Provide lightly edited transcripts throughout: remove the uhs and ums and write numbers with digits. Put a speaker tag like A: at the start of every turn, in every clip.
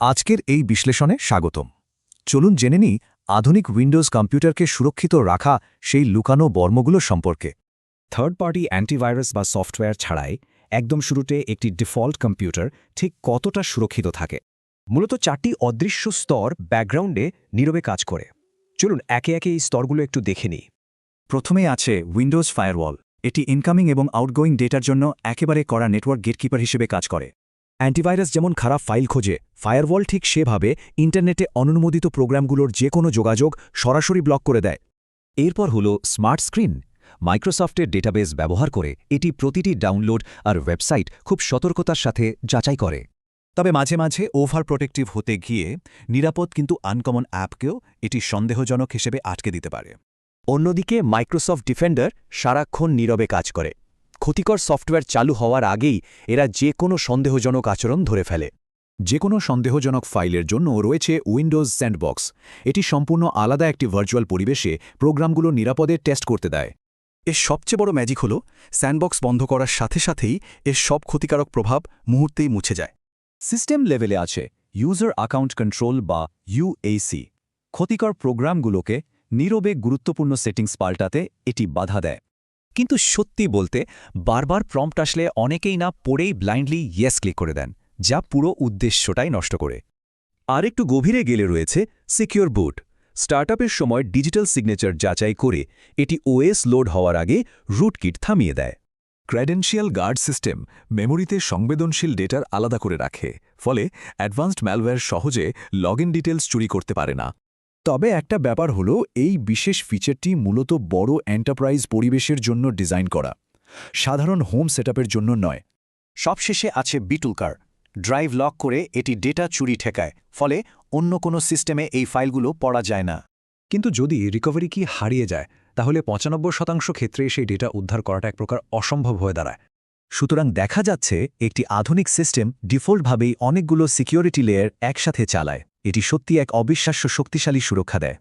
A: আজকের এই বিশ্লেষণে স্বাগতম। চলুন জেনে নিই আধুনিক উইন্ডোজ কম্পিউটারকে সুরক্ষিত রাখা সেই লুকানো বর্মগুলো সম্পর্কে।
B: থার্ড পার্টি অ্যান্টিভাইরাস বা সফটওয়্যার ছাড়াই একদম শুরুতে একটি ডিফল্ট কম্পিউটার ঠিক কতটা সুরক্ষিত থাকে।
C: মূলত 4টি অদৃশ্য স্তর ব্যাকগ্রাউন্ডে নীরবে কাজ করে। চলুন একে একে এই স্তরগুলো একটু দেখে নিই।
A: প্রথমে আছে উইন্ডোজ ফায়ারওয়াল। এটি ইনকামিং এবং আউটগোয়িং ডেটার জন্য একেবারে কড়া নেটওয়ার্ক গেটকিপার হিসেবে কাজ করে।
C: অ্যান্টিভাইরাস যেমন খারাপ ফাইল খোঁজে, ফায়ারওয়াল ঠিক সেভাবে ইন্টারনেটে অনুমোদিত প্রোগ্রামগুলোর যে কোনো যোগাযোগ সরাসরি ব্লক করে দেয়।
B: এরপর হলো স্মার্ট স্ক্রিন। মাইক্রোসফটের ডেটাবেস ব্যবহার করে এটি প্রতিটি ডাউনলোড আর ওয়েবসাইট খুব সতর্কতার সাথে যাচাই করে।
A: তবে মাঝে মাঝে ওভার প্রোটেক্টিভ হতে গিয়ে নিরাপদ কিন্তু আনকমন অ্যাপকেও এটি সন্দেহজনক হিসেবে আটকে দিতে পারে।
C: অন্যদিকে মাইক্রোসফট ডিফেন্ডার সারাক্ষণ নীরবে কাজ করে। ক্ষতিকর সফটওয়্যার চালু হওয়ার আগেই এরা যে কোনো সন্দেহজনক আচরণ ধরে ফেলে।
A: যে কোনো সন্দেহজনক ফাইলের জন্য রয়েছে উইন্ডোজ স্যান্ডবক্স। এটি সম্পূর্ণ আলাদা একটি ভার্চুয়াল পরিবেশে প্রোগ্রামগুলো নিরাপদে টেস্ট করতে দেয়। এর সবচেয়ে বড় ম্যাজিক হল স্যান্ডবক্স বন্ধ করার সাথে সাথেই এর সব ক্ষতিকারক প্রভাব মুহূর্তেই মুছে যায়। সিস্টেম লেভেলে আছে ইউজার অ্যাকাউন্ট কন্ট্রোল বা ইউএসি। ক্ষতিকর প্রোগ্রামগুলোকে নীরবে গুরুত্বপূর্ণ সেটিংস পাল্টাতে এটি বাধা দেয়।
B: কিন্তু সত্যি বলতে বারবার প্রম্পট আসলে অনেকেই না পড়েই ব্লাইন্ডলি ইয়েস ক্লিক করে দেন, যা পুরো উদ্দেশ্যটাই নষ্ট করে।
A: আর একটু গভীরে গেলে রয়েছে সিকিউর বুট। স্টার্টআপের সময় ডিজিটাল সিগনেচার যাচাই করে এটি ওএস লোড হওয়ার আগে রুটকিট থামিয়ে দেয়। ক্রেডেনশিয়াল গার্ড সিস্টেম মেমোরিতে সংবেদনশীল ডেটার আলাদা করে রাখে, ফলে অ্যাডভান্সড ম্যালওয়্যার সহজে লগইন ডিটেলস চুরি করতে পারে না। তবে একটা ব্যাপার হলো এই বিশেষ ফিচারটি মূলত বড় এন্টারপ্রাইজ পরিবেশের জন্য ডিজাইন করা, সাধারণ হোম সেটআপের জন্য নয়।
C: সবশেষে আছে বিটুলকার। ড্রাইভ লক করে এটি ডেটা চুরি ঠেকায়, ফলে অন্য কোনো সিস্টেমে এই ফাইলগুলো পড়া যায় না।
B: কিন্তু যদি রিকভারি কি হারিয়ে যায়, তাহলে 95% ক্ষেত্রে সেই ডেটা উদ্ধার করাটা এক প্রকার অসম্ভব হয়ে দাঁড়ায়।
A: সুতরাং দেখা যাচ্ছে একটি আধুনিক সিস্টেম ডিফল্টভাবেই অনেকগুলো সিকিউরিটি লেয়ার একসাথে চালায়। এটি সত্যি এক অবিশ্বাস্য শক্তিশালী সুরক্ষা দেয়।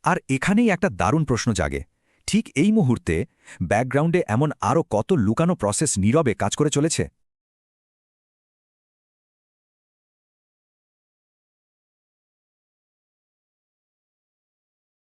A: আর এখানেই একটা দারুণ প্রশ্ন জাগে, ঠিক এই মুহূর্তে ব্যাকগ্রাউন্ডে এমন আরও কত লুকানো প্রসেস নীরবে কাজ করে চলেছে।